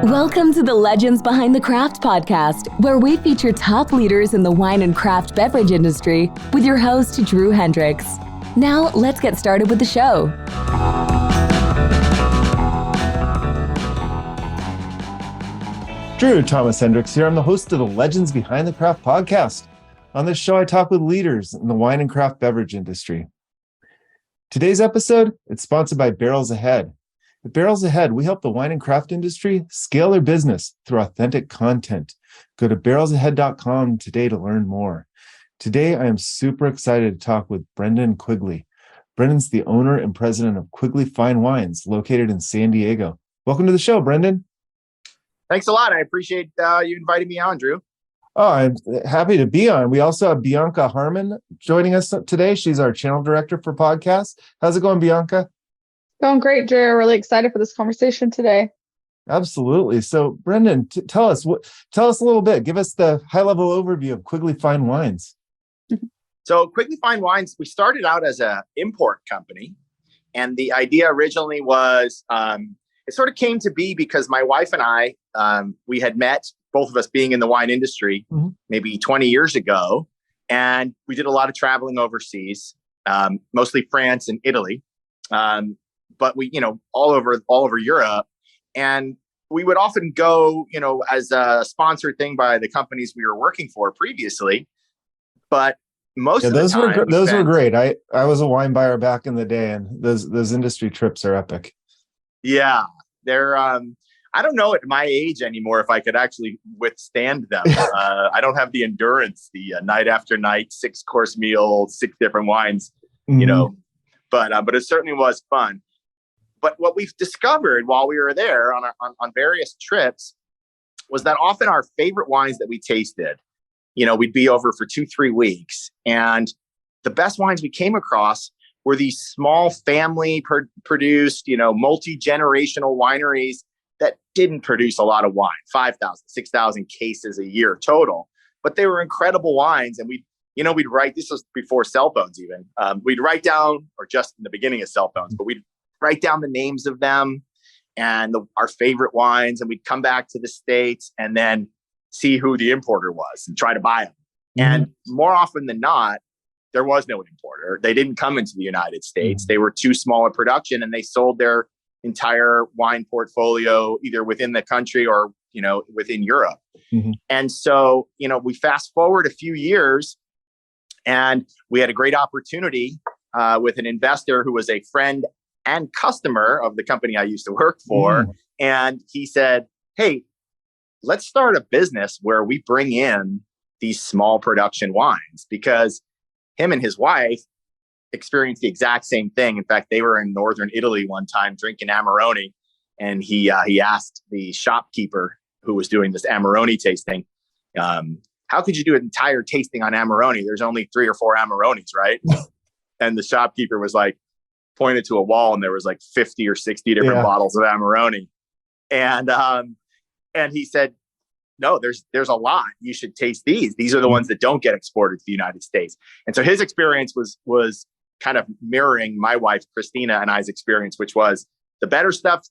Welcome to the Legends Behind the Craft podcast, where we feature top leaders in the wine and craft beverage industry with your host, Drew Hendricks. Now, let's get started with the show. Drew Thomas Hendricks here. I'm the host of the Legends Behind the Craft podcast. On this show, I talk with leaders in the wine and craft beverage industry. Today's episode, it's sponsored by Barrels Ahead. At Barrels Ahead, we help the wine and craft industry scale their business through authentic content. Go to barrelsahead.com today to learn more. Today, I am super excited to talk with Brendan Quigley. Brendan's the owner and president of Quigley Fine Wines, located in San Diego. Welcome to the show, Brendan. Thanks a lot. I appreciate you inviting me on, Drew. Oh, I'm happy to be on. We also have Bianca Harmon joining us today. She's our channel director for podcasts. How's it going, Bianca? Going great, Drew. Really excited for this conversation today. Absolutely. So, Brendan, tell us a little bit. Give us the high-level overview of Quigley Fine Wines. So, Quigley Fine Wines, we started out as an import company, and the idea originally was it sort of came to be because my wife and I we had met, both of us being in the wine industry, maybe 20 years ago, and we did a lot of traveling overseas, mostly France and Italy. But we, all over Europe, and we would often go, as a sponsored thing by the companies we were working for previously. But most of the time, those were great. I was a wine buyer back in the day, and those industry trips are epic. Yeah, they're. I don't know at my age anymore if I could actually withstand them. I don't have the endurance, the night after night, 6-course meal, 6 different wines, But it certainly was fun. But what we've discovered while we were there on various trips was that often our favorite wines that we tasted, we'd be over for 2-3 weeks. And the best wines we came across were these small family produced, multi-generational wineries that didn't produce a lot of wine, 5,000, 6,000 cases a year total. But they were incredible wines. And we'd write, this was before cell phones even, we'd write down, or just in the beginning of cell phones, but we'd write down the names of them and our favorite wines. And we'd come back to the States and then see who the importer was and try to buy them. And more often than not, there was no importer. They didn't come into the United States. They were too small a production, and they sold their entire wine portfolio either within the country or, within Europe. And so, we fast forward a few years, and we had a great opportunity with an investor who was a friend and customer of the company I used to work for. And he said, hey, let's start a business where we bring in these small production wines, because him and his wife experienced the exact same thing. In fact, they were in northern Italy one time drinking Amarone, and he asked the shopkeeper who was doing this Amarone tasting, how could you do an entire tasting on Amarone? There's only 3 or 4 Amarones, right? And the shopkeeper was like, pointed to a wall, and there was like 50 or 60 different bottles of Amarone. And he said, no, there's a lot. You should taste these. These are the ones that don't get exported to the United States. And so his experience was kind of mirroring my wife, Christina, and I's experience, which was the better stuff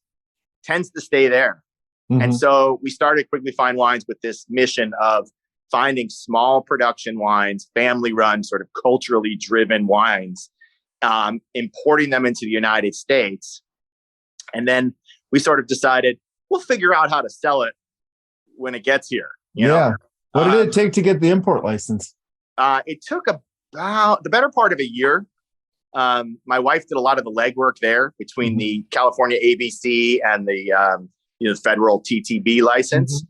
tends to stay there. And so we started Quigley Fine Wines with this mission of finding small production wines, family run, sort of culturally driven wines, importing them into the United States. And then we sort of decided we'll figure out how to sell it when it gets here. You know? What did it take to get the import license? It took about the better part of a year. My wife did a lot of the legwork there between the California ABC and the federal TTB license,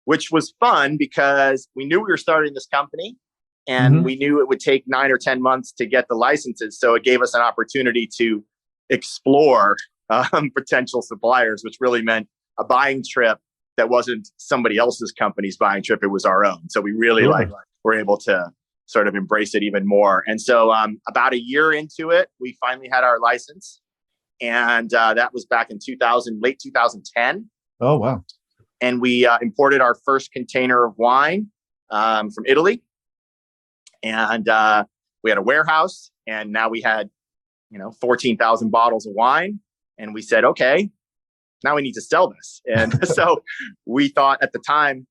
which was fun because we knew we were starting this company. And we knew it would take 9 or 10 months to get the licenses. So it gave us an opportunity to explore potential suppliers, which really meant a buying trip that wasn't somebody else's company's buying trip. It was our own. So we really were able to sort of embrace it even more. And so about a year into it, we finally had our license. And that was back in late 2010. Oh, wow. And we imported our first container of wine from Italy. And we had a warehouse, and now we had 14,000 bottles of wine. And we said, okay, now we need to sell this. And so we thought at the time,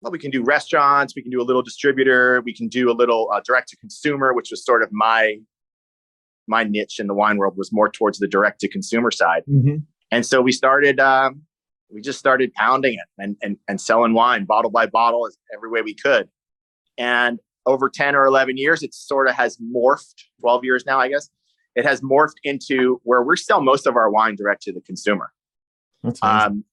well, we can do restaurants, we can do a little distributor, we can do a little direct to consumer, which was sort of my niche in the wine world, was more towards the direct to consumer side. Mm-hmm. And so we just started pounding it and selling wine bottle by bottle every way we could. And over 10 or 11 years, it sort of has morphed, 12 years now, I guess. It has morphed into where we sell most of our wine direct to the consumer. That's amazing.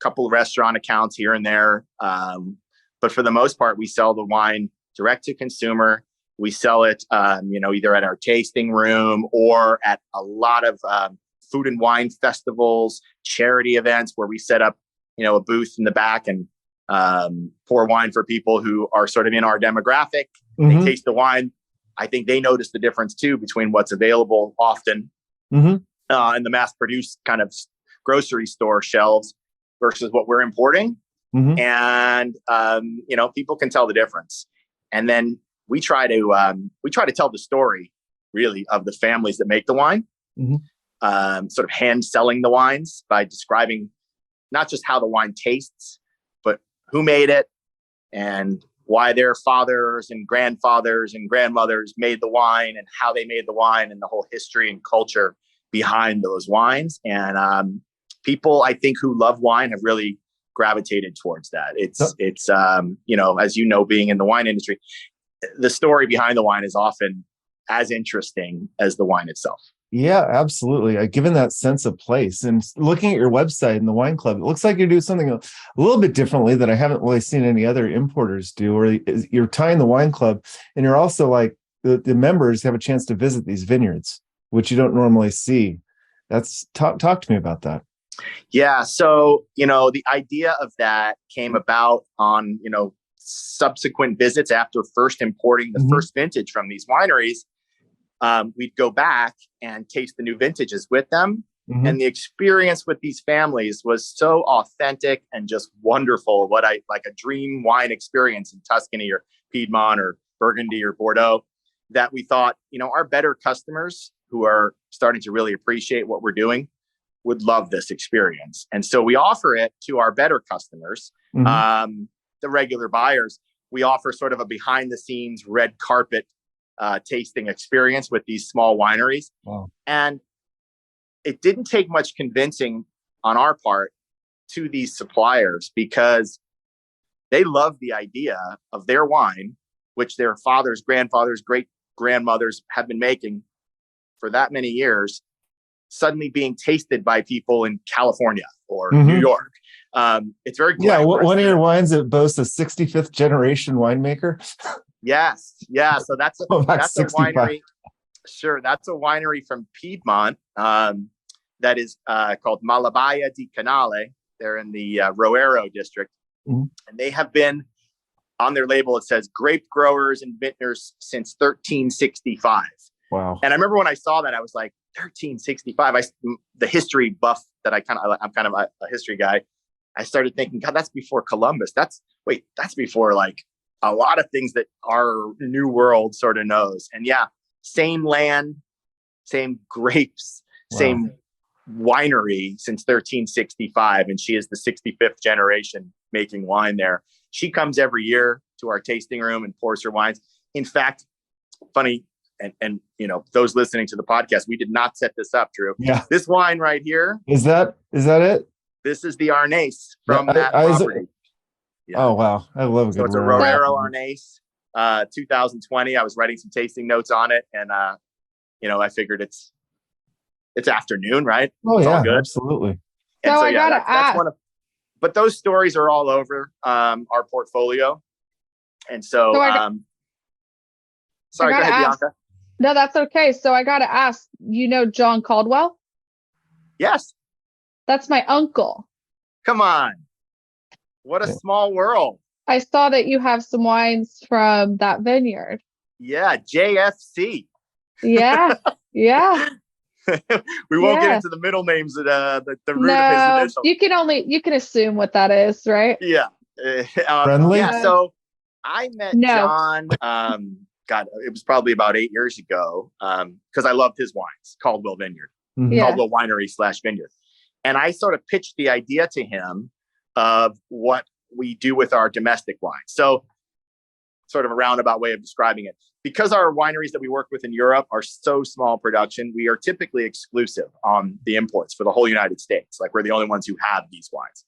Couple of restaurant accounts here and there. But for the most part, we sell the wine direct to consumer. We sell it, either at our tasting room or at a lot of food and wine festivals, charity events where we set up, a booth in the back and pour wine for people who are sort of in our demographic. Mm-hmm. They taste the wine. I think they notice the difference too between what's available often Mm-hmm. in the mass-produced kind of grocery store shelves versus what we're importing. Mm-hmm. And people can tell the difference. And then we try to tell the story really of the families that make the wine. Mm-hmm. Sort of hand selling the wines by describing not just how the wine tastes, but who made it and why their fathers and grandfathers and grandmothers made the wine and how they made the wine and the whole history and culture behind those wines. And people, I think, who love wine have really gravitated towards that. It's as you know, being in the wine industry, the story behind the wine is often as interesting as the wine itself. Yeah, absolutely. Given that sense of place and looking at your website and the wine club, it looks like you're doing something a little bit differently that I haven't really seen any other importers do, where you're tying the wine club and you're also like the members have a chance to visit these vineyards, which you don't normally see. That's talk to me about that. Yeah. So, the idea of that came about on, subsequent visits after first importing the Mm-hmm. first vintage from these wineries. We'd go back and taste the new vintages with them. Mm-hmm. And the experience with these families was so authentic and just wonderful. Like a dream wine experience in Tuscany or Piedmont or Burgundy or Bordeaux, that we thought, our better customers who are starting to really appreciate what we're doing would love this experience. And so we offer it to our better customers, Mm-hmm. The regular buyers. We offer sort of a behind the scenes red carpet tasting experience with these small wineries. Wow. And it didn't take much convincing on our part to these suppliers, because they love the idea of their wine, which their fathers, grandfathers, great grandmothers have been making for that many years, suddenly being tasted by people in California or Mm-hmm. New York. It's very Yeah. glamorous. One of your wines that boasts a 65th generation winemaker. Yes. Yeah. So that's a 65. winery. Sure. That's a winery from Piedmont that is called Malabaya di Canale. They're in the Roero district. Mm-hmm. And they have been on their label. It says grape growers and vintners since 1365. Wow. And I remember when I saw that, I was like, 1365. The history buff that I'm kind of a history guy. I started thinking, God, that's before Columbus. That's before like a lot of things that our new world sort of knows. And yeah, same land, same grapes, Wow. same winery since 1365. And she is the 65th generation making wine there. She comes every year to our tasting room and pours her wines. In fact, funny, and those listening to the podcast, we did not set this up, Drew. Yeah. This wine right here. Is that it? This is the Arnase from that property. Yeah. Oh, wow. I love a good It's a Roero Arnase, 2020. I was writing some tasting notes on it, and I figured it's afternoon, right? Oh, it's yeah, all good. Absolutely. And So I gotta that's ask. but those stories are all over our portfolio. And so, sorry, go ahead, Bianca. No, that's okay. So I got to ask, John Caldwell? Yes. That's my uncle. Come on. What a small world. I saw that you have some wines from that vineyard. Yeah. JFC. Yeah. Yeah. We won't get Yeah. into the middle names of the root of his initials. You can assume what that is, right? Friendly? Yeah. So I met No. John, it was probably about 8 years ago, because I loved his wines, Caldwell Vineyard, Yeah. Caldwell Winery / Vineyard. And I sort of pitched the idea to him of what we do with our domestic wine. So sort of a roundabout way of describing it. Because our wineries that we work with in Europe are so small production, we are typically exclusive on the imports for the whole United States. Like, we're the only ones who have these wines.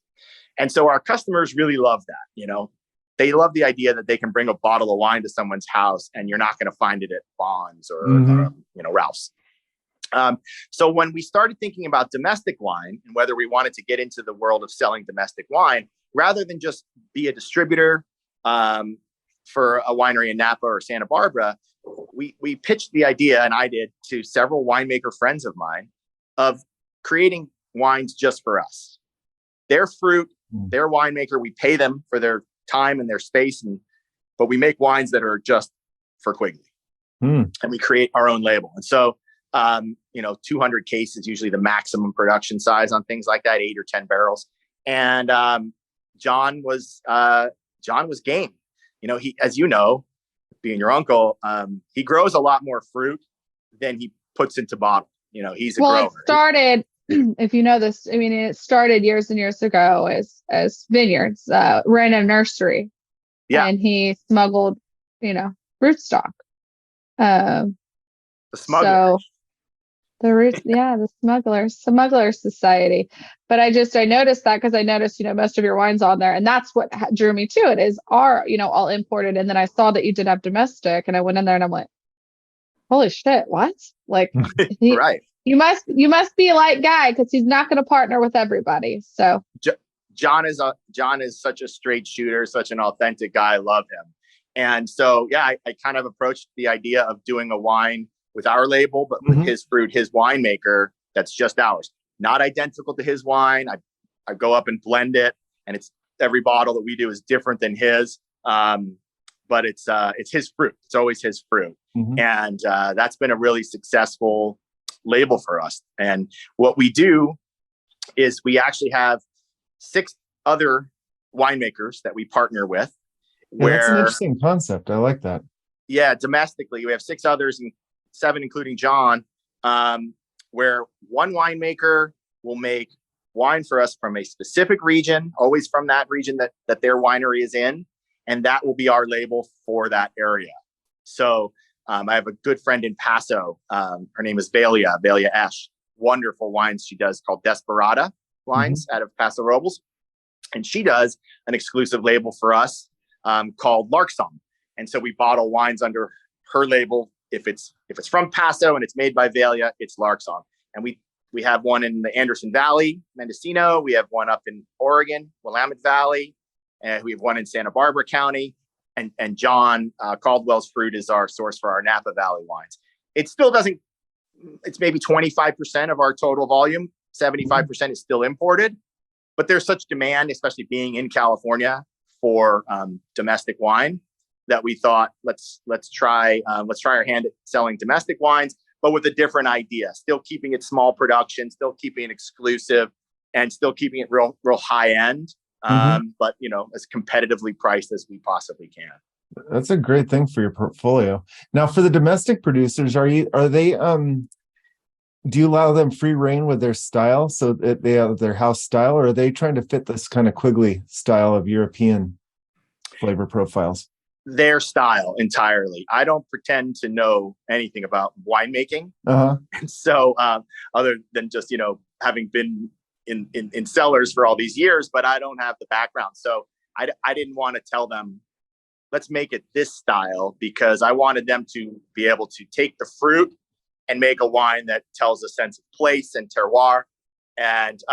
And so our customers really love that. You know, they love the idea that they can bring a bottle of wine to someone's house and you're not going to find it at Bond's or, Ralph's. So when we started thinking about domestic wine and whether we wanted to get into the world of selling domestic wine, rather than just be a distributor for a winery in Napa or Santa Barbara, we pitched the idea, and I did, to several winemaker friends of mine, of creating wines just for us. Their fruit, their winemaker, we pay them for their time and their space, but we make wines that are just for Quigley. And we create our own label. And so 200 cases, usually the maximum production size on things like that, 8 or 10 barrels. And John was game. You know, he, as you know, being your uncle, he grows a lot more fruit than he puts into bottle. You know, he's a grower. It started, if you know this, I mean, it started years and years ago as vineyards, ran a nursery. Yeah. And he smuggled, root stock. The smuggler. So the smuggler society. But I noticed that because I noticed, most of your wines on there, and that's what drew me to it is all imported. And then I saw that you did have domestic, and I went in there and I'm like, holy shit, what? Like, right. You must be a light guy because he's not going to partner with everybody. So John is such a straight shooter, such an authentic guy. I love him. And so, I kind of approached the idea of doing a wine with our label, but with his fruit, his winemaker, that's just ours. Not identical to his wine. I go up and blend it, and it's every bottle that we do is different than his. But it's his fruit. It's always his fruit. And that's been a really successful label for us. And what we do is we actually have 6 other winemakers that we partner with. That's an interesting concept. I like that. Yeah, domestically, we have 6 others, and 7, including John, where one winemaker will make wine for us from a specific region, always from that region that their winery is in. And that will be our label for that area. So I have a good friend in Paso. Her name is Velia Esch. Wonderful wines she does called Desperada wines out of Paso Robles. And she does an exclusive label for us called Larksong. And so we bottle wines under her label. If it's from Paso and it's made by Velia, it's Larksong. And we have one in the Anderson Valley, Mendocino. We have one up in Oregon, Willamette Valley. And we have one in Santa Barbara County. And John Caldwell's fruit is our source for our Napa Valley wines. It still doesn't, it's maybe 25% of our total volume. 75% is still imported. But there's such demand, especially being in California, for domestic wine, that we thought let's try our hand at selling domestic wines, but with a different idea. Still keeping it small production, still keeping it exclusive, and still keeping it real high end. But as competitively priced as we possibly can. That's a great thing for your portfolio. Now, for the domestic producers, are they do you allow them free reign with their style, so that they have their house style, or are they trying to fit this kind of Quigley style of European flavor profiles? Their style entirely. I don't pretend to know anything about winemaking. And so other than just, having been in cellars for all these years, but I don't have the background. So I didn't want to tell them, let's make it this style, because I wanted them to be able to take the fruit and make a wine that tells a sense of place and terroir and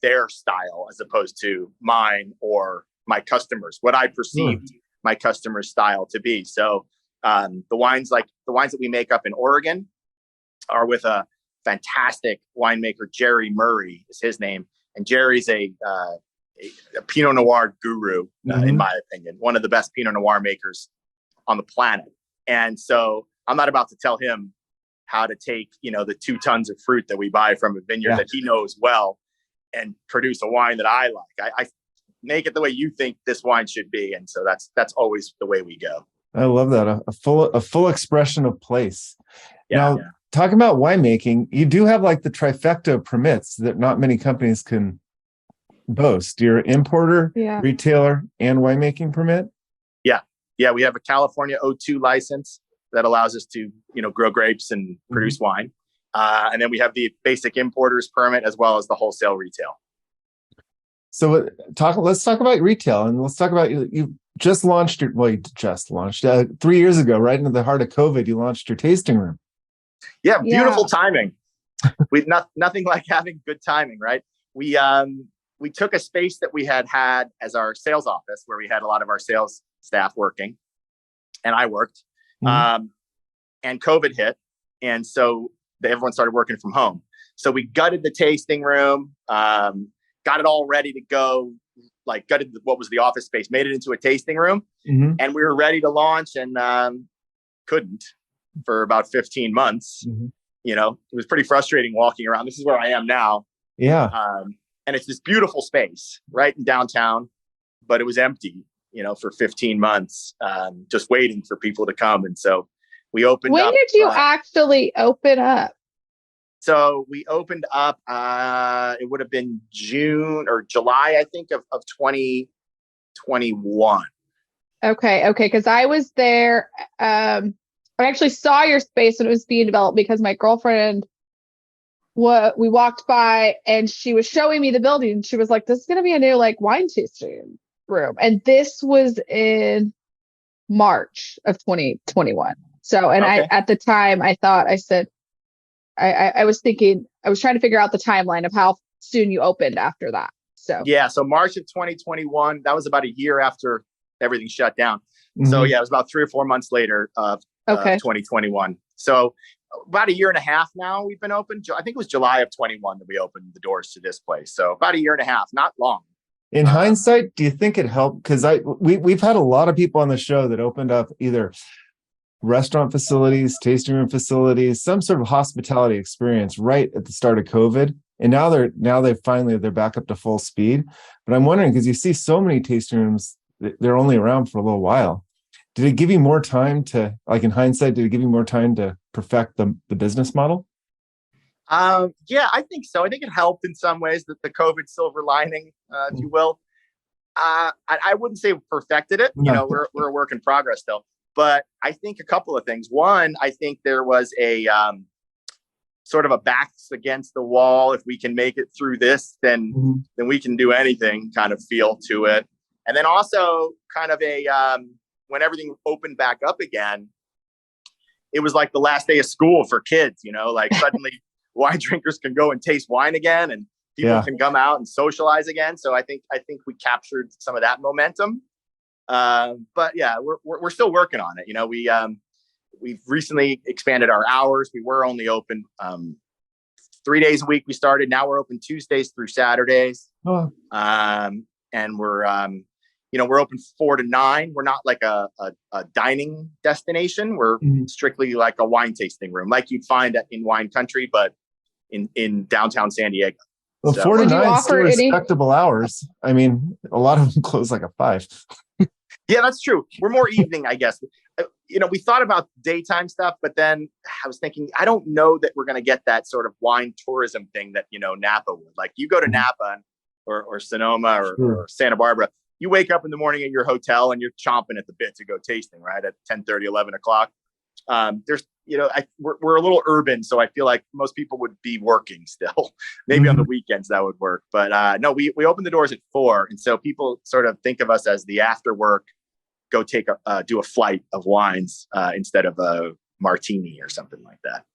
their style, as opposed to mine or my customers, what I perceived my customers' style to be. So the wines that we make up in Oregon are with a fantastic winemaker, Jerry Murray is his name. And Jerry's a Pinot Noir guru, in my opinion, one of the best Pinot Noir makers on the planet. And so I'm not about to tell him how to take, the 2 tons of fruit that we buy from a vineyard that he knows well and produce a wine that I like. I make it the way you think this wine should be. And so that's always the way we go. I love that. A full expression of place. Yeah. Now, talking about winemaking, you do have like the trifecta of permits that not many companies can boast. You're an importer, retailer, and winemaking permit. Yeah. We have a California O2 license that allows us to, grow grapes and produce wine. And then we have the basic importer's permit as well as the wholesale retail. So let's talk about retail, and let's talk about you just launched you just launched 3 years ago, right into the heart of COVID. You launched your tasting room. Yeah, beautiful timing. Nothing like having good timing, right? We took a space that we had as our sales office, where we had a lot of our sales staff working, and I worked. And COVID hit, and so everyone started working from home. So we gutted the tasting room, got it all ready to go, like gutted what was the office space, made it into a tasting room, and we were ready to launch, and couldn't for about 15 months. It was pretty frustrating walking around. This is where I am now. Yeah. And it's this beautiful space right in downtown, but it was empty, for 15 months, just waiting for people to come. And so we opened up. When did you actually open up? So we opened up, it would have been June or July, I think, of 2021. Okay. Because I was there. I actually saw your space when it was being developed, because my girlfriend, we walked by and she was showing me the building, and she was like, this is going to be a new wine tasting room. And this was in March of 2021. So, and okay. At the time I said, I was thinking, I was trying to figure out the timeline of how soon you opened after that. So March of 2021, that was about a year after everything shut down. So it was about 3 or 4 months later of 2021. So about a year and a half now we've been open. I think it was July of 21 that we opened the doors to this place. So about a year and a half, not long. In hindsight, do you think it helped? Because we've had a lot of people on the show that opened up either restaurant facilities, tasting room facilities, some sort of hospitality experience right at the start of COVID. And now they're back up to full speed. But I'm wondering, because you see so many tasting rooms, they're only around for a little while. Did it give you more time to, in hindsight, perfect the business model? Yeah, I think so. I think it helped in some ways, that the COVID silver lining, if you will. I wouldn't say perfected it. No. We're a work in progress still. But I think a couple of things. One, I think there was a sort of a backs against the wall. If we can make it through this, then we can do anything kind of feel to it. And then also kind of when everything opened back up again, it was like the last day of school for kids, suddenly wine drinkers can go and taste wine again, and people can come out and socialize again. So I think we captured some of that momentum. But yeah, we're still working on it. We've recently expanded our hours. We were only open 3 days a week. We started. Now we're open Tuesdays through Saturdays. And we're open 4 to 9. We're not like a dining destination. We're strictly like a wine tasting room, like you'd find in wine country, but in downtown San Diego. Well, 4 to 9 is still respectable hours. I mean, a lot of them close like at 5. Yeah, that's true. We're more evening, I guess. We thought about daytime stuff, but then I was thinking, I don't know that we're going to get that sort of wine tourism thing that, Napa would. Like, you go to Napa or Sonoma or Santa Barbara, you wake up in the morning at your hotel and you're chomping at the bit to go tasting, right? At 10:30, 11 o'clock. We're a little urban, so I feel like most people would be working still. Maybe on the weekends that would work, but no, we open the doors at 4, and so people sort of think of us as the after work, go do a flight of wines instead of a martini or something like that.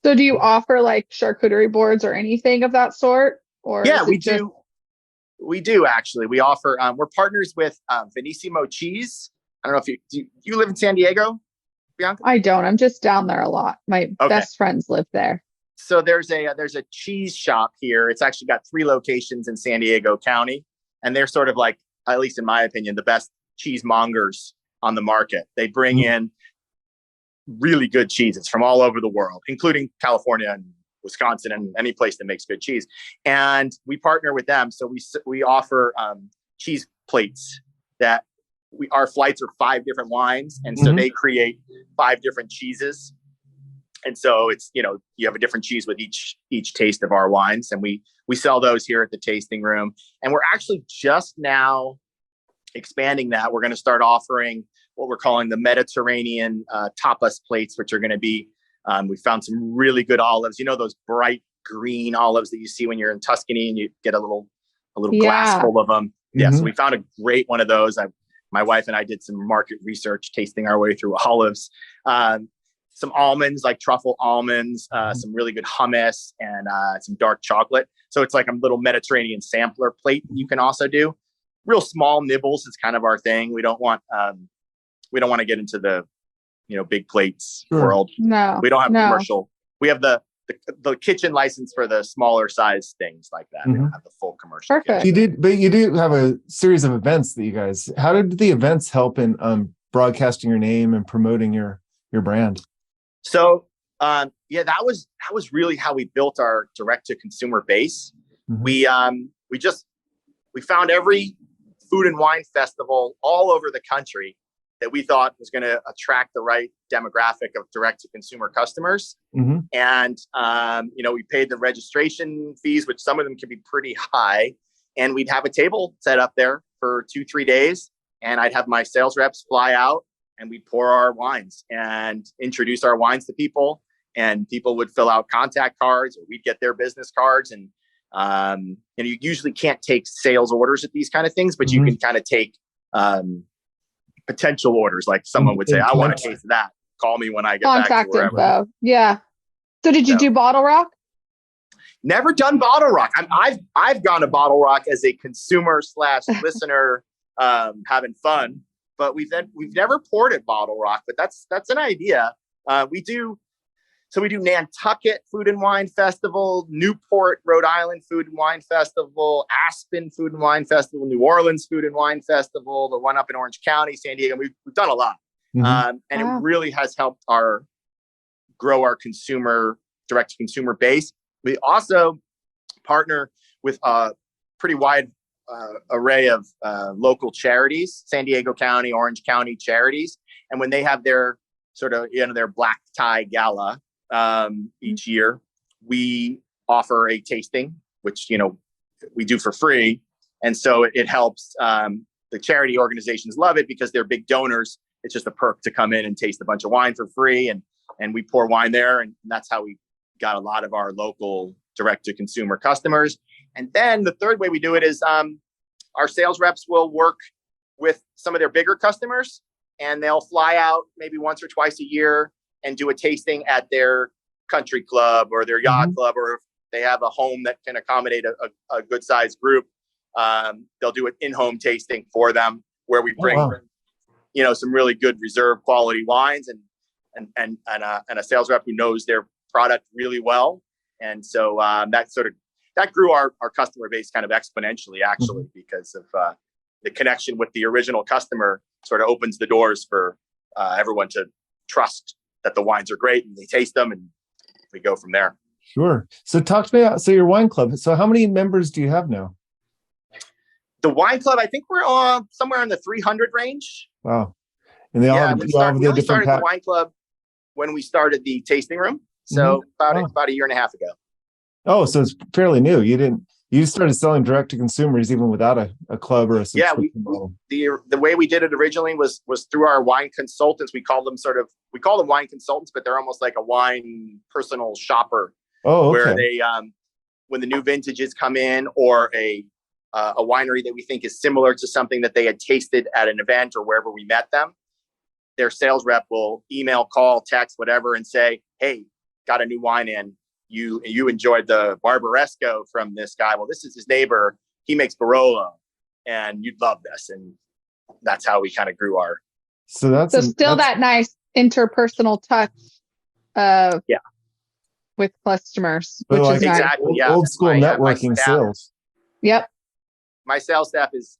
So do you offer like charcuterie boards or anything of that sort? Or yeah, we do. We do actually. We offer. We're partners with Venissimo Cheese. I don't know if you live in San Diego, Bianca? I don't. I'm just down there a lot. My best friends live there. So there's a cheese shop here. It's actually got 3 locations in San Diego County, and they're sort of like, at least in my opinion, the best cheesemongers on the market. They bring in really good cheeses from all over the world, including California and Wisconsin and any place that makes good cheese. And we partner with them. So we offer cheese plates that our flights are 5 different wines, and so they create 5 different cheeses. And so it's, you know, you have a different cheese with each taste of our wines, and we sell those here at the tasting room. And we're actually just now expanding that. We're going to start offering what we're calling the Mediterranean tapas plates, which are going to be, we found some really good olives, you know, those bright green olives that you see when you're in Tuscany and you get a little glass full of them. Yeah. So we found a great one of those. My wife and I did some market research, tasting our way through olives, some almonds, like truffle almonds, some really good hummus, and some dark chocolate. So it's like a little Mediterranean sampler plate you can also do. Real small nibbles is kind of our thing. We don't want to get into the, you know, big plates world. No, we don't have commercial. We have the kitchen license for the smaller size things like that. We don't have the full commercial. Perfect. You do have a series of events that you guys. How did the events help in broadcasting your name and promoting your brand? So that was really how we built our direct to consumer base. We found every food and wine festival all over the country that we thought was going to attract the right demographic of direct to consumer customers. And, you know, we paid the registration fees, which some of them can be pretty high. And we'd have a table set up there for 2-3 days. And I'd have my sales reps fly out, and we'd pour our wines and introduce our wines to people. And people would fill out contact cards, or we'd get their business cards. And, you usually can't take sales orders at these kind of things, but you can kind of take, potential orders. Like someone would say, I want a case of that. Call me when I get back to wherever. Info. Yeah. So did you do Bottle Rock? Never done Bottle Rock. I've gone to Bottle Rock as a consumer / listener, having fun, but we've never poured at Bottle Rock, but that's an idea. We do Nantucket Food and Wine Festival, Newport, Rhode Island Food and Wine Festival, Aspen Food and Wine Festival, New Orleans Food and Wine Festival, the one up in Orange County, San Diego. We've done a lot. And it really has helped grow our direct to consumer base. We also partner with a pretty wide array of local charities, San Diego County, Orange County charities. And when they have their sort of, you know, their black tie gala, each year, we offer a tasting, which, you know, we do for free. And so it helps, the charity organizations love it because they're big donors. It's just a perk to come in and taste a bunch of wine for free. And we pour wine there. And that's how we got a lot of our local direct to consumer customers. And then the third way we do it is, our sales reps will work with some of their bigger customers, and they'll fly out maybe once or twice a year and do a tasting at their country club or their yacht club, or if they have a home that can accommodate a good sized group, they'll do an in-home tasting for them where we bring, you know, some really good reserve quality wines and a sales rep who knows their product really well. And so that grew our customer base kind of exponentially, actually, because of the connection with the original customer sort of opens the doors for everyone to trust that the wines are great, and they taste them, and we go from there. Sure. So talk to me about, your wine club. So how many members do you have now? The wine club, I think we're somewhere in the 300 range. Wow. And they all have we different started the wine club when we started the tasting room. So about a year and a half ago. Oh, so it's fairly new. You started selling direct to consumers even without a club or a subscription model. The way we did it originally was through our wine consultants. We call them wine consultants, but they're almost like a wine personal shopper. Oh, okay. Where they, when the new vintages come in, or a winery that we think is similar to something that they had tasted at an event or wherever we met them, their sales rep will email, call, text, whatever, and say, "Hey, got a new wine in. You enjoyed the Barbaresco from this guy. Well, this is his neighbor. He makes Barolo, and you'd love this." And that's how we kind of grew our. So that's that nice interpersonal touch. With customers, which is exactly nice. Old school networking sales. Yep. My sales staff is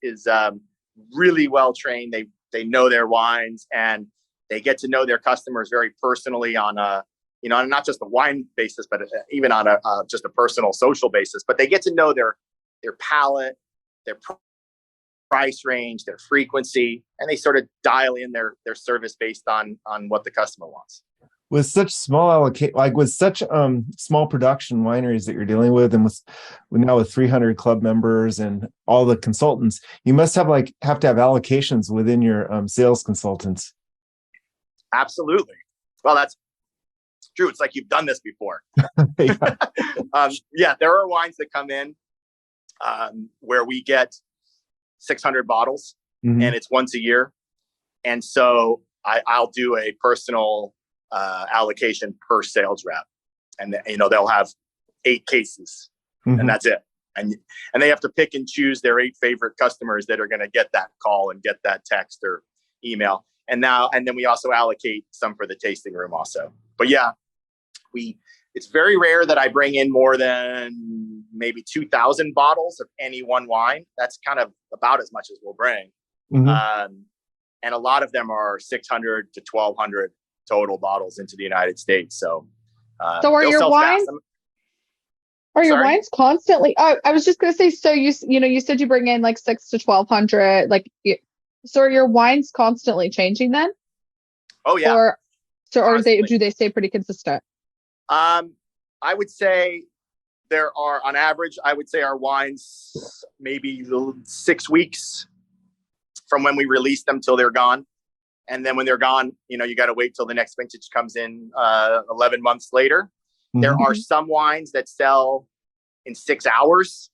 really well trained. They know their wines, and they get to know their customers very personally on a, not just a wine basis, but even on just a personal social basis. But they get to know their palate, their price range, their frequency, and they sort of dial in their service based on what the customer wants. With such small with such small production wineries that you're dealing with, and with now with 300 club members and all the consultants, you must have to have allocations within your sales consultants. Absolutely. Well, that's true. It's like you've done this before. Yeah, there are wines that come in where we get 600 bottles, and it's once a year, and so I'll do a personal allocation per sales rep, and they'll have 8 cases, and that's it. And they have to pick and choose their 8 favorite customers that are going to get that call and get that text or email. And then we also allocate some for the tasting room also. But yeah, it's very rare that I bring in more than maybe 2,000 bottles of any one wine. That's kind of about as much as we'll bring. And a lot of them are 600 to 1,200 total bottles into the United States. So are your wines? Are your wines constantly? I was just going to say. So you said you bring in like 600 to 1,200. So are your wines constantly changing then? Oh yeah. Or do they stay pretty consistent? I would say there are, on average, I would say our wines maybe 6 weeks from when we release them till they're gone. And then when they're gone, you got to wait till the next vintage comes in 11 months later. There are some wines that sell in 6 hours.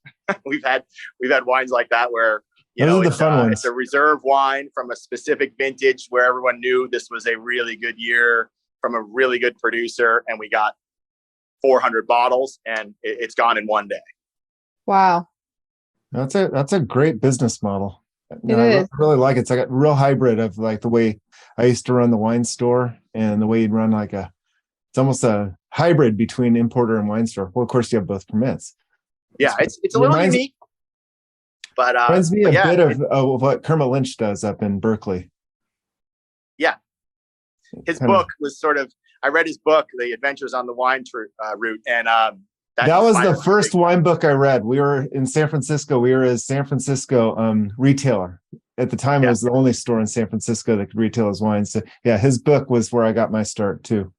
We've had wines like that where it's a reserve wine from a specific vintage where everyone knew this was a really good year from a really good producer, and we got 400 bottles, and it's gone in one day. Wow, that's a great business model. I really like it. It's like a real hybrid of like the way I used to run the wine store and the way you'd run it's almost a hybrid between importer and wine store. Well, of course you have both permits. Yeah, it's a little unique, but reminds me a bit of what Kermit Lynch does up in Berkeley. Yeah, his book was I read his book, The Adventures on the Wine Route, and that was the first wine book I read. We were in San Francisco. We were a San Francisco retailer. At the time, it was the only store in San Francisco that could retail his wines. So yeah, his book was where I got my start too.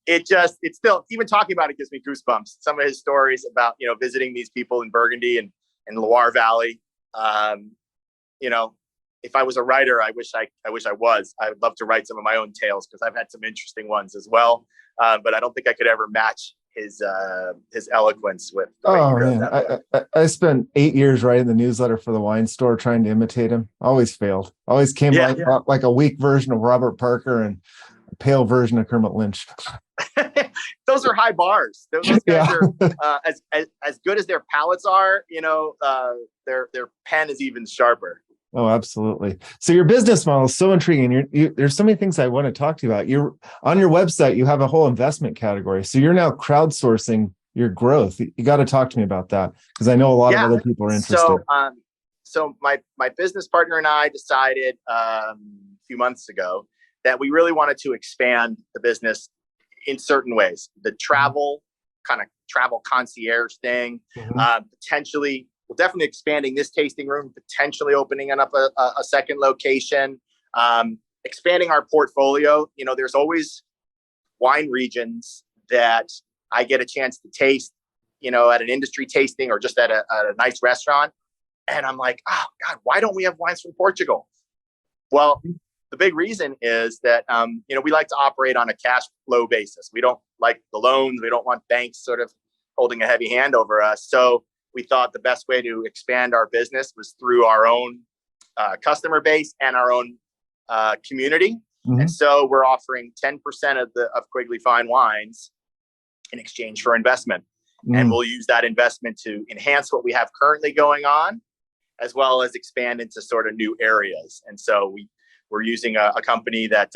It's still, even talking about it gives me goosebumps. Some of his stories about, visiting these people in Burgundy and Loire Valley. If I was a writer, I wish I was. I would love to write some of my own tales because I've had some interesting ones as well. But I don't think I could ever match his eloquence with. I spent 8 years writing the newsletter for the wine store, trying to imitate him. Always failed. Always came like a weak version of Robert Parker and a pale version of Kermit Lynch. Those are high bars. Those guys are as good as their palates are. Their pen is even sharper. Oh, absolutely. So your business model is so intriguing. There's so many things I want to talk to you about. You're on your website, you have a whole investment category. So you're now crowdsourcing your growth. You got to talk to me about that because I know a lot of other people are interested. So my business partner and I decided a few months ago that we really wanted to expand the business in certain ways. The travel concierge thing, potentially. We're definitely expanding this tasting room, potentially opening up a second location, expanding our portfolio. There's always wine regions that I get a chance to taste, at an industry tasting or just at a nice restaurant. And I'm like, oh God, why don't we have wines from Portugal? Well, the big reason is that, we like to operate on a cash flow basis. We don't like the loans. We don't want banks sort of holding a heavy hand over us. So we thought the best way to expand our business was through our own customer base and our own community. And so we're offering 10% of Quigley Fine Wines in exchange for investment. And we'll use that investment to enhance what we have currently going on, as well as expand into sort of new areas. And so we're using a company that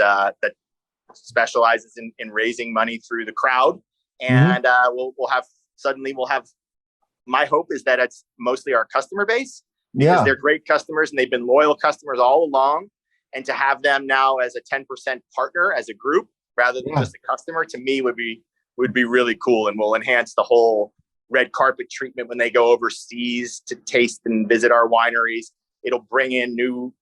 specializes in raising money through the crowd. And we'll have my hope is that it's mostly our customer base because they're great customers and they've been loyal customers all along. And to have them now as a 10% partner as a group, rather than just a customer, to me would be really cool. And will enhance the whole red carpet treatment when they go overseas to taste and visit our wineries. It'll bring in new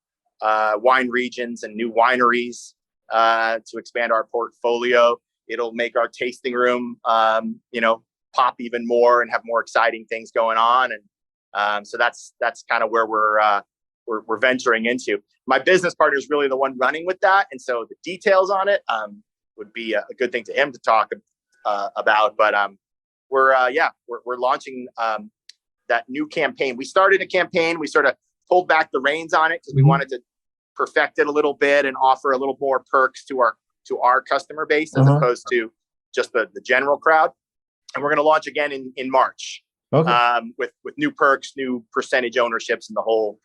wine regions and new wineries to expand our portfolio. It'll make our tasting room, pop even more and have more exciting things going on. And so that's kind of where we're venturing into. My business partner is really the one running with that, and so the details on it would be a good thing to him to talk about. But we're launching that new campaign. We started a campaign. We sort of pulled back the reins on it because we wanted to perfect it a little bit and offer a little more perks to our customer base as opposed to just the general crowd. And we're going to launch again in March with new perks, new percentage ownerships, and the whole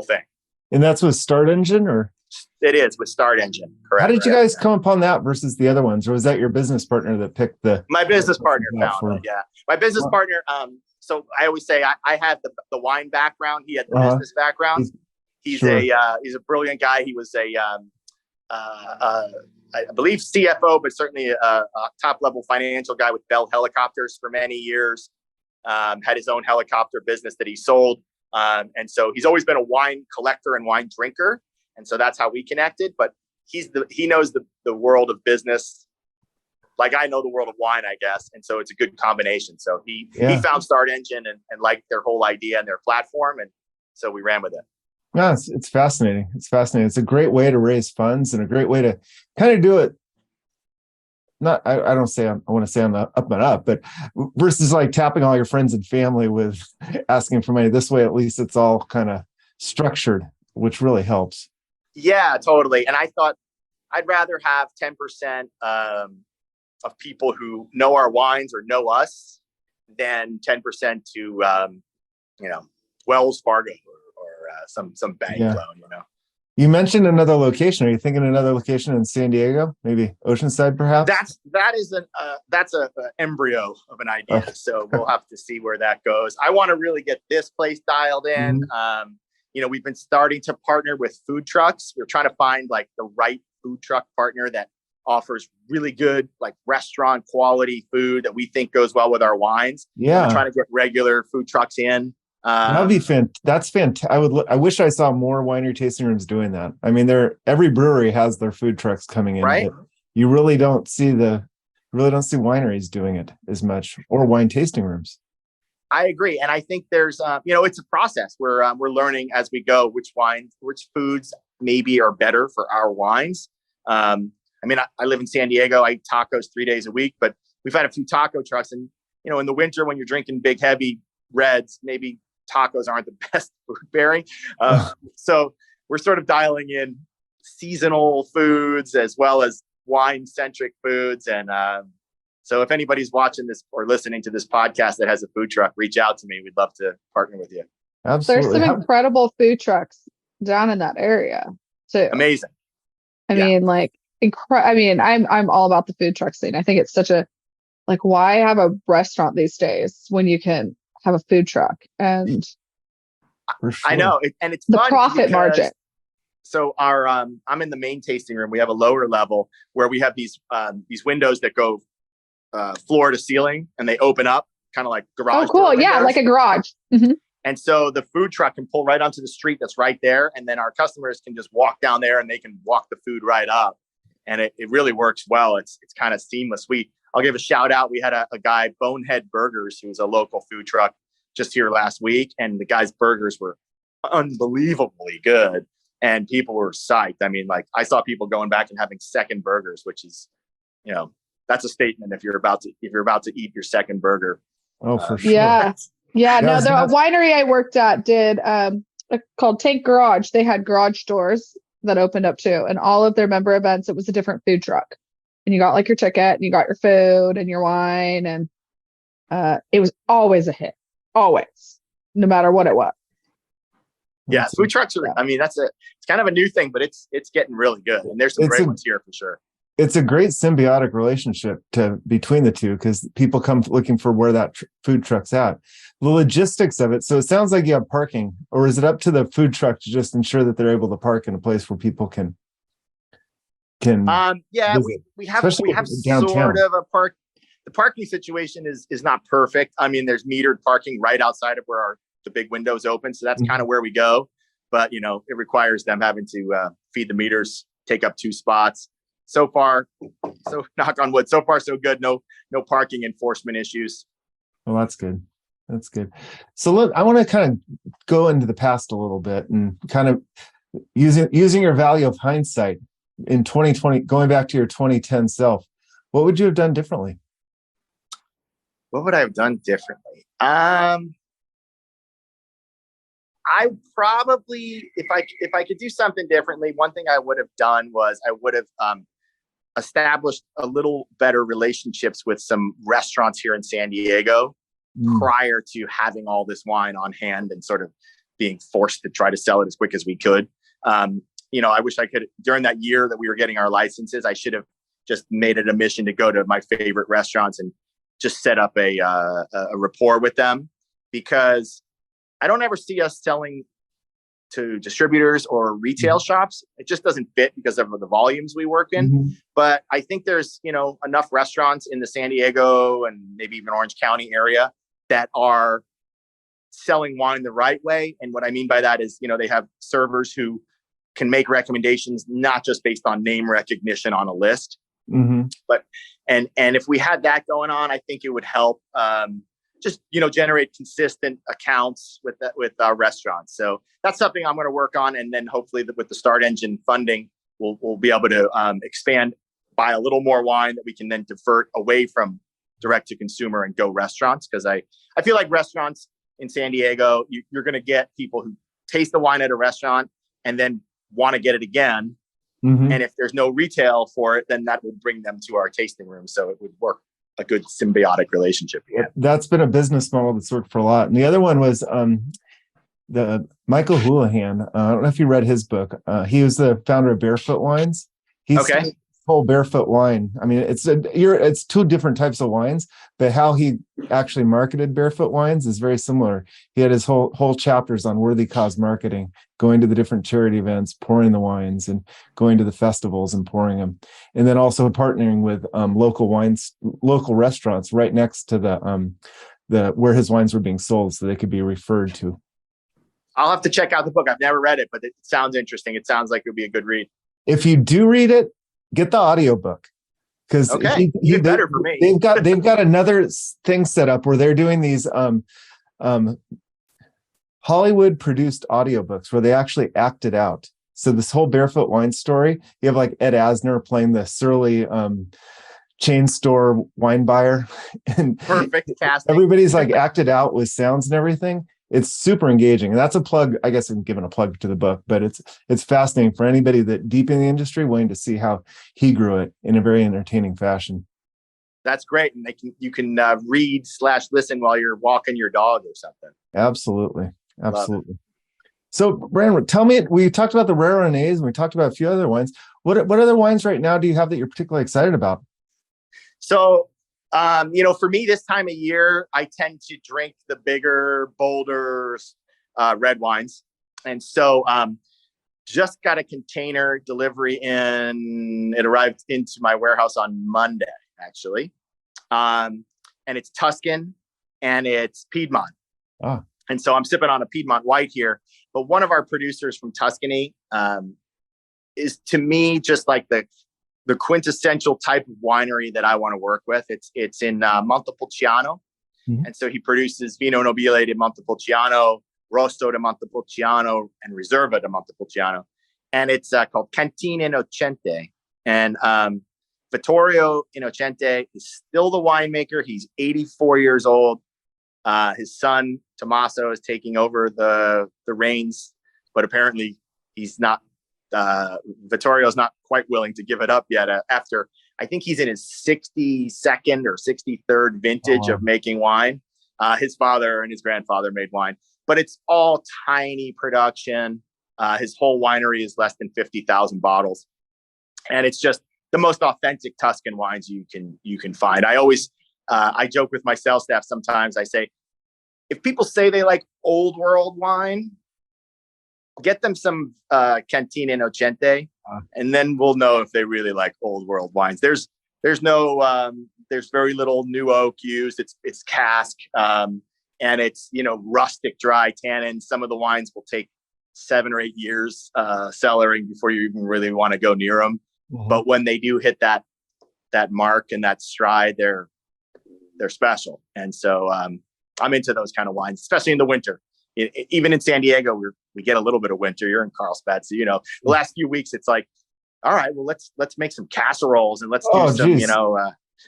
thing. And that's with Start Engine, or? It is with Start Engine. Correct. How did you guys come upon that versus the other ones, or was that your business partner that picked my business partner found it? Yeah, my business partner. So I always say I had the wine background. He had the business background. He's a brilliant guy. He was I believe CFO, but certainly a top level financial guy with Bell Helicopters for many years. Had his own helicopter business that he sold. And so he's always been a wine collector and wine drinker. And so that's how we connected. But he knows the world of business like I know the world of wine, I guess. And so it's a good combination. So he found Start Engine and liked their whole idea and their platform. And so we ran with it. No, it's fascinating. It's fascinating. It's a great way to raise funds and a great way to kind of do it. Not, I want to say on the up and up, but versus like tapping all your friends and family with asking for money. This way, at least it's all kind of structured, which really helps. Yeah, totally. And I thought I'd rather have 10% of people who know our wines or know us than 10% to, Wells Fargo or some bank loan, You mentioned another location. Are you thinking another location in San Diego? Maybe Oceanside, perhaps? That's an embryo of an idea. Okay. So we'll have to see where that goes. I want to really get this place dialed in. Mm-hmm. We've been starting to partner with food trucks. We're trying to find like the right food truck partner that offers really good, like restaurant quality food that we think goes well with our wines. Yeah, we're trying to get regular food trucks in. That'd be that's fantastic. I wish I saw more winery tasting rooms doing that. I mean, every brewery has their food trucks coming in. Right. You really don't see wineries doing it as much, or wine tasting rooms. I agree, and I think there's it's a process. We're learning as we go which foods maybe are better for our wines. I live in San Diego. I eat tacos 3 days a week, but we've had a few taco trucks, and in the winter when you're drinking big heavy reds, maybe tacos aren't the best food pairing. So we're sort of dialing in seasonal foods as well as wine-centric foods. And so if anybody's watching this or listening to this podcast that has a food truck, reach out to me. We'd love to partner with you. Absolutely. There's some incredible food trucks down in that area too. Amazing. I'm all about the food truck scene. I think it's such a, why have a restaurant these days when you can have a food truck? And sure. I know, and it's the profit margin. So I'm in the main tasting room. We have a lower level where we have these windows that go floor to ceiling, and they open up kind of like garage. Oh, cool! Yeah, like a garage. Mm-hmm. And so the food truck can pull right onto the street that's right there, and then our customers can just walk down there and they can walk the food right up, and it really works well. It's kind of seamless. I'll give a shout out. We had a guy, Bonehead Burgers, who's a local food truck just here last week. And the guy's burgers were unbelievably good. And people were psyched. I mean, I saw people going back and having second burgers, which is, that's a statement if you're about to eat your second burger. Oh, for sure. Yeah. Yeah. No, the winery I worked at did called Tank Garage. They had garage doors that opened up too. And all of their member events, it was a different food truck. And you got your ticket and you got your food and your wine. And it was always a hit. Always. No matter what it was. Yeah. Food trucks are, it's kind of a new thing, but it's getting really good. And there's some great ones here for sure. It's a great symbiotic relationship between the two, because people come looking for where that food truck's at. The logistics of it. So it sounds like you have parking, or is it up to the food truck to just ensure that they're able to park in a place where people can we have sort of a park. The parking situation is not perfect. I mean, there's metered parking right outside of where the big windows open. So that's kind of where we go. but it requires them having to feed the meters, take up 2 spots. So far, so knock on wood, so far so good. No parking enforcement issues. Well, that's good. That's good. So look, I want to kind of go into the past a little bit and kind of using your value of hindsight in 2020, going back to your 2010 self. What would you have done differently? What would I have done differently? I probably, if I could do something differently, one thing I would have done was I would have established a little better relationships with some restaurants here in San Diego prior to having all this wine on hand and sort of being forced to try to sell it as quick as we could. I wish I could, during that year that we were getting our licenses, I should have just made it a mission to go to my favorite restaurants and just set up a rapport with them, because I don't ever see us selling to distributors or retail shops. It just doesn't fit because of the volumes we work in. But I think there's, enough restaurants in the San Diego and maybe even Orange County area that are selling wine the right way. And what I mean by that is, they have servers who can make recommendations, not just based on name recognition on a list. But, and if we had that going on, I think it would help, just, generate consistent accounts with our restaurants. So that's something I'm going to work on. And then hopefully with the Start Engine funding, we'll be able to expand, buy a little more wine that we can then divert away from direct to consumer and go restaurants. Because I feel like restaurants in San Diego, you're going to get people who taste the wine at a restaurant and then want to get it again. And if there's no retail for it, then that will bring them to our tasting room. So it would work a good symbiotic relationship. That's been a business model that's worked for a lot. And the other one was the Michael Houlihan. I don't know if you read his book. He was the founder of Barefoot Wines. He's okay. Whole Barefoot wine. I mean, it's 2 different types of wines, but how he actually marketed Barefoot Wines is very similar. He had his whole chapters on worthy cause marketing, going to the different charity events, pouring the wines, and going to the festivals and pouring them, and then also partnering with local restaurants right next to the where his wines were being sold, so they could be referred to. I'll have to check out the book. I've never read it, but it sounds interesting. It sounds like it would be a good read. If you do read it, get the audiobook, because even better for me. they've got another thing set up where they're doing these Hollywood produced audiobooks where they actually act it out. So this whole Barefoot Wine story, you have like Ed Asner playing the surly chain store wine buyer, and perfect casting. Everybody's like acted out with sounds and everything. It's super engaging. And that's a plug. I guess I'm giving a plug to the book, but it's fascinating for anybody that deep in the industry wanting to see how he grew it in a very entertaining fashion. That's great. And you can read/listen while you're walking your dog or something. Absolutely. So Brandon, tell me, we talked about the Rare Renees and we talked about a few other wines. What other wines right now do you have that you're particularly excited about? So, for me, this time of year, I tend to drink the bigger, bolder red wines. And so just got a container delivery in. It arrived into my warehouse on Monday, actually. And it's Tuscan and it's Piedmont. And so I'm sipping on a Piedmont white here. But one of our producers from Tuscany is, to me, just like the quintessential type of winery that I want to work with. It's in Montepulciano. And so he produces Vino Nobile di Montepulciano, Rosso di Montepulciano, and Reserva di Montepulciano. And it's called Cantine Innocente. And Vittorio Innocente is still the winemaker. He's 84 years old. His son, Tommaso, is taking over the reins, but apparently he's not, Vittorio's not quite willing to give it up yet after, I think he's in his 62nd or 63rd vintage of making wine. His father and his grandfather made wine, but it's all tiny production. His whole winery is less than 50,000 bottles. And it's just the most authentic Tuscan wines you can find. I always, I joke with my sales staff sometimes. I say, if people say they like old world wine, get them some Cantine Innocente, and then we'll know if they really like old world wines. There's very little new oak used. It's cask, and it's rustic, dry tannin. Some of the wines will take 7 or 8 years cellaring before you even really want to go near them. Mhm. But when they do hit that mark and that stride, they're special. And so I'm into those kind of wines, especially in the winter. Even in San Diego, we get a little bit of winter. You're in Carlsbad, so the last few weeks it's like, all right, well let's make some casseroles and let's do some, geez.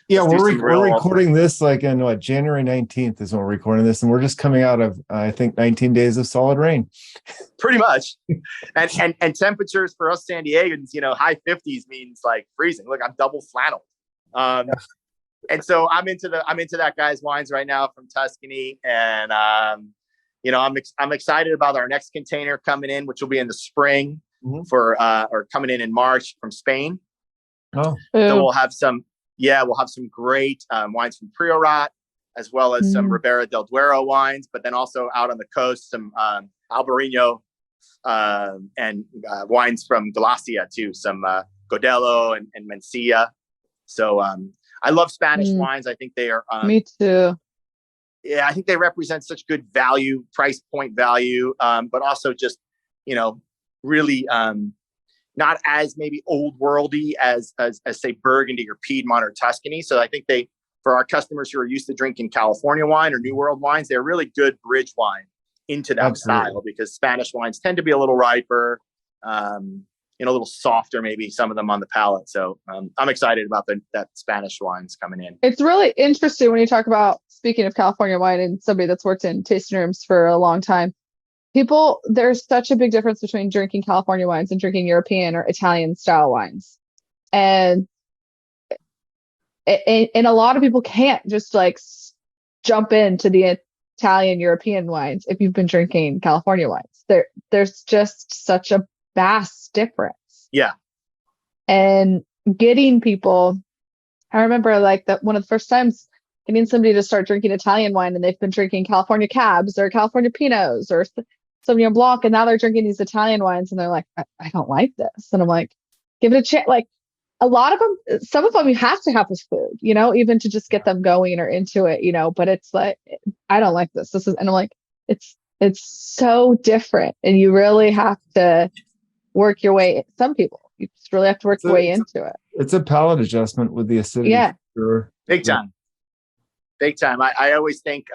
Yeah, we're recording this like in January 19th is when we're recording this, and we're just coming out of I think 19 days of solid rain. Pretty much. And temperatures for us San Diegans, high 50s means like freezing. Look, I'm double flannel. And so I'm into that guy's wines right now from Tuscany, and I'm excited about our next container coming in, which will be in the spring or coming in March from Spain. Oh, so we'll have some great wines from Priorat, as well as some Ribera del Duero wines, but then also out on the coast, some Albarino and wines from Galicia too, some Godello and Mencia. So I love Spanish wines. I think they are. Me too. Yeah, I think they represent such good value, price point value, but also just, really not as maybe old worldy as say Burgundy or Piedmont or Tuscany. So I think for our customers who are used to drinking California wine or New World wines, they're really good bridge wine into that style, because Spanish wines tend to be a little riper, a little softer, maybe some of them on the palate. So I'm excited about that Spanish wines coming in. It's really interesting when you talk about, speaking of California wine and somebody that's worked in tasting rooms for a long time, there's such a big difference between drinking California wines and drinking European or Italian style wines. And a lot of people can't just like jump into the Italian European wines if you've been drinking California wines. There's just such a vast difference. Yeah. And getting people, I remember like that one of the first times getting somebody to start drinking Italian wine, and they've been drinking California Cabs or California Pinots or Sauvignon Blanc, and now they're drinking these Italian wines, and they're like, I don't like this. And I'm like, give it a chance. Like a lot of them, some of them you have to have with food, even to just get them going or into it, but it's like, I don't like this. And I'm like, it's so different, and you really have to work your way. Some people, you just really have to work your way into it. It's a palate adjustment with the acidity. Yeah. Sure. Big time. I always think,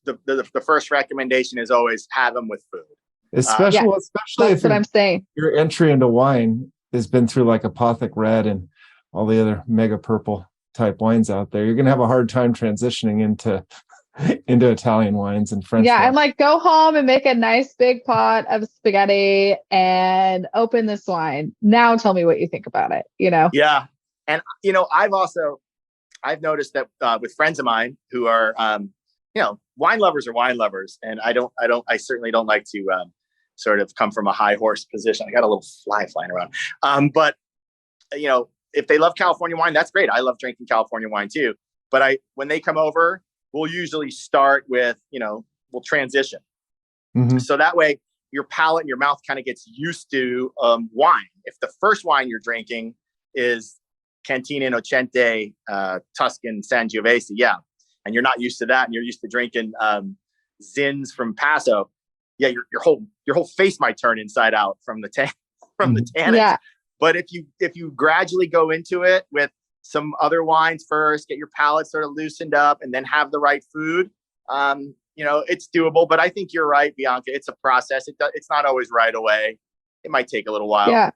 the first recommendation is always have them with food. Especially that's what I'm saying. Your entry into wine has been through like Apothic Red and all the other mega purple type wines out there. You're going to have a hard time transitioning into Italian wines and French wines. And like go home and make a nice big pot of spaghetti and open this wine. Now tell me what you think about it, Yeah. And, I've noticed that with friends of mine who are, wine lovers are wine lovers. And I certainly don't like to sort of come from a high horse position. I got a little fly flying around. But, if they love California wine, that's great. I love drinking California wine too. But when they come over, we'll usually start with, we'll transition. Mm-hmm. So that way your palate and your mouth kind of gets used to wine. If the first wine you're drinking is Cantina Innocente, Tuscan Sangiovese, and you're not used to that, and you're used to drinking Zins from Paso, your whole face might turn inside out from the tannins. Yeah. But if you gradually go into it with some other wines first, get your palate sort of loosened up, and then have the right food, it's doable. But I think you're right, Bianca. It's a process. It's not always right away. It might take a little while. Yeah.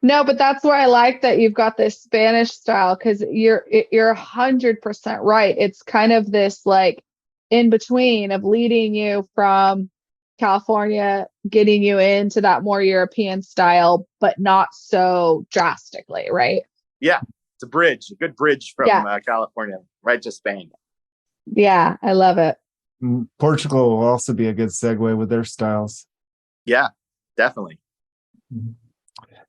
No, but that's where I like that you've got this Spanish style, because you're 100% right. It's kind of this like in between of leading you from California, getting you into that more European style, but not so drastically, right? Yeah, it's a good bridge from California right to Spain. Yeah, I love it. Portugal will also be a good segue with their styles. Yeah, definitely. Mm-hmm.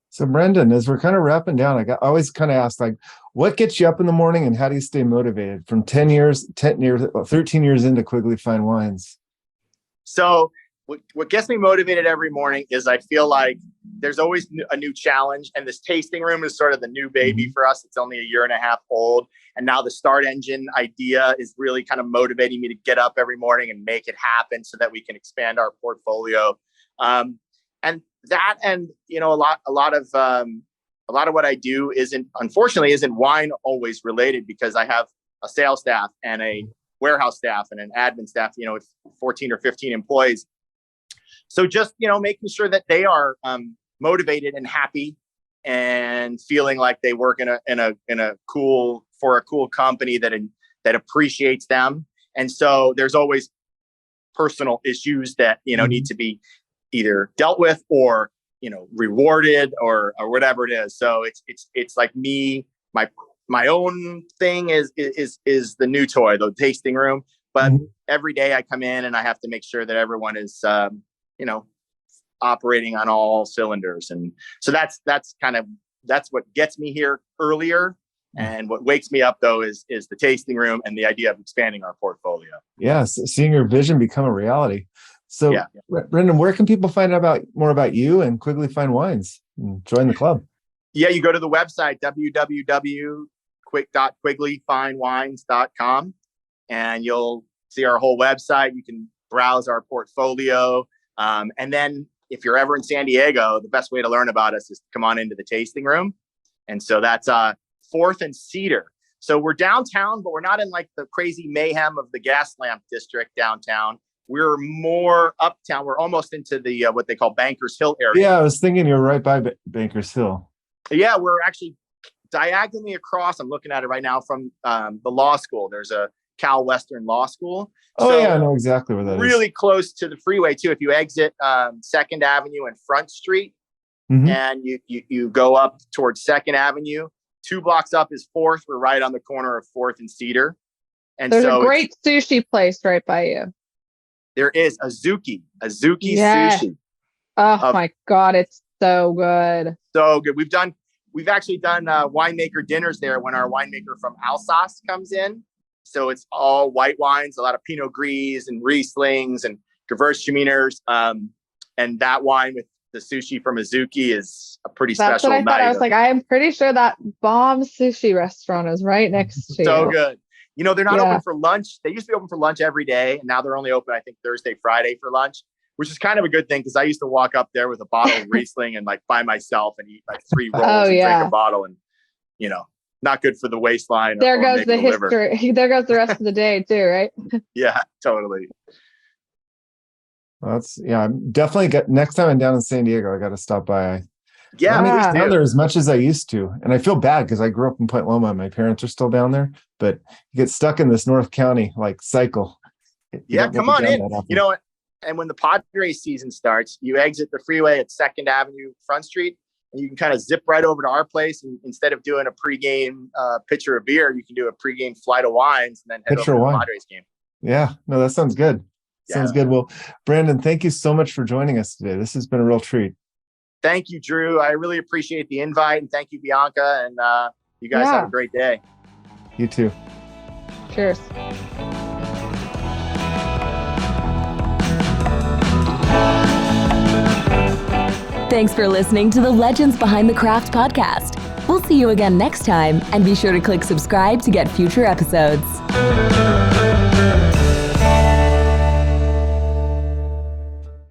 So Brendan, as we're kind of wrapping down, I always kind of ask, like, what gets you up in the morning and how do you stay motivated from 13 years into Quigley Fine Wines? So what gets me motivated every morning is I feel like there's always a new challenge, and this tasting room is sort of the new baby for us. It's only a year and a half old. And now the Start Engine idea is really kind of motivating me to get up every morning and make it happen so that we can expand our portfolio. And that, and a lot of what I do unfortunately isn't wine always related, because I have a sales staff and a warehouse staff and an admin staff, with 14 or 15 employees. So just, making sure that they are motivated and happy and feeling like they work in a cool company that appreciates them. And so there's always personal issues that, need to be either dealt with or, rewarded or whatever it is. So it's like me, my own thing is the new toy, the tasting room. But every day I come in and I have to make sure that everyone is, operating on all cylinders. And so that's what gets me here earlier. And what wakes me up, though, is the tasting room and the idea of expanding our portfolio. Yes, seeing your vision become a reality. So, yeah. Brendan, where can people find out more about you and Quigley Fine Wines and join the club? Yeah, you go to the website, www.quigleyfinewines.com, and you'll see our whole website. You can browse our portfolio. And then if you're ever in San Diego, the best way to learn about us is to come on into the tasting room. And so that's 4th and Cedar. So we're downtown, but we're not in like the crazy mayhem of the gas lamp district downtown. We're more uptown. We're almost into the what they call Bankers Hill area. Yeah, I was thinking you're right by Bankers Hill. Yeah, we're actually diagonally across. I'm looking at it right now from the law school. There's a Cal Western Law School. Oh, so yeah, I know exactly where that really close to the freeway too. If you exit 2nd Avenue and Front Street, and you go up towards 2nd Avenue, 2 blocks up is 4th. We're right on the corner of 4th and Cedar. And there's a great sushi place right by you. There is Azuki Sushi. Oh my God, it's so good. So good. We've actually done winemaker dinners there when our winemaker from Alsace comes in. So it's all white wines, a lot of Pinot Gris and Rieslings and Gewürztraminers. And that wine with the sushi from Azuki is a pretty special night. That's what I thought. I was like, I am pretty sure that bomb sushi restaurant is right next to you. So good. They're not open for lunch. They used to be open for lunch every day. And now they're only open, I think, Thursday, Friday for lunch, which is kind of a good thing, because I used to walk up there with a bottle of Riesling and like by myself and eat like 3 rolls and drink a bottle, and, not good for the waistline. There goes the history. There goes the rest of the day too, right? Yeah, totally. Well, I'm definitely next time I'm down in San Diego, I got to stop by. Yeah, I'm not down there as much as I used to, and I feel bad because I grew up in Point Loma and my parents are still down there. But you get stuck in this North County cycle. Yeah, come on in. And when the Padres season starts, you exit the freeway at 2nd Avenue, Front Street, and you can kind of zip right over to our place. And instead of doing a pregame pitcher of beer, you can do a pregame flight of wines and then head over to the Padres game. Yeah, no, that sounds good. Sounds good. Well, Brandon, thank you so much for joining us today. This has been a real treat. Thank you, Drew. I really appreciate the invite, and thank you, Bianca. And you guys have a great day. You too. Cheers. Thanks for listening to the Legends Behind the Craft podcast. We'll see you again next time, and be sure to click subscribe to get future episodes.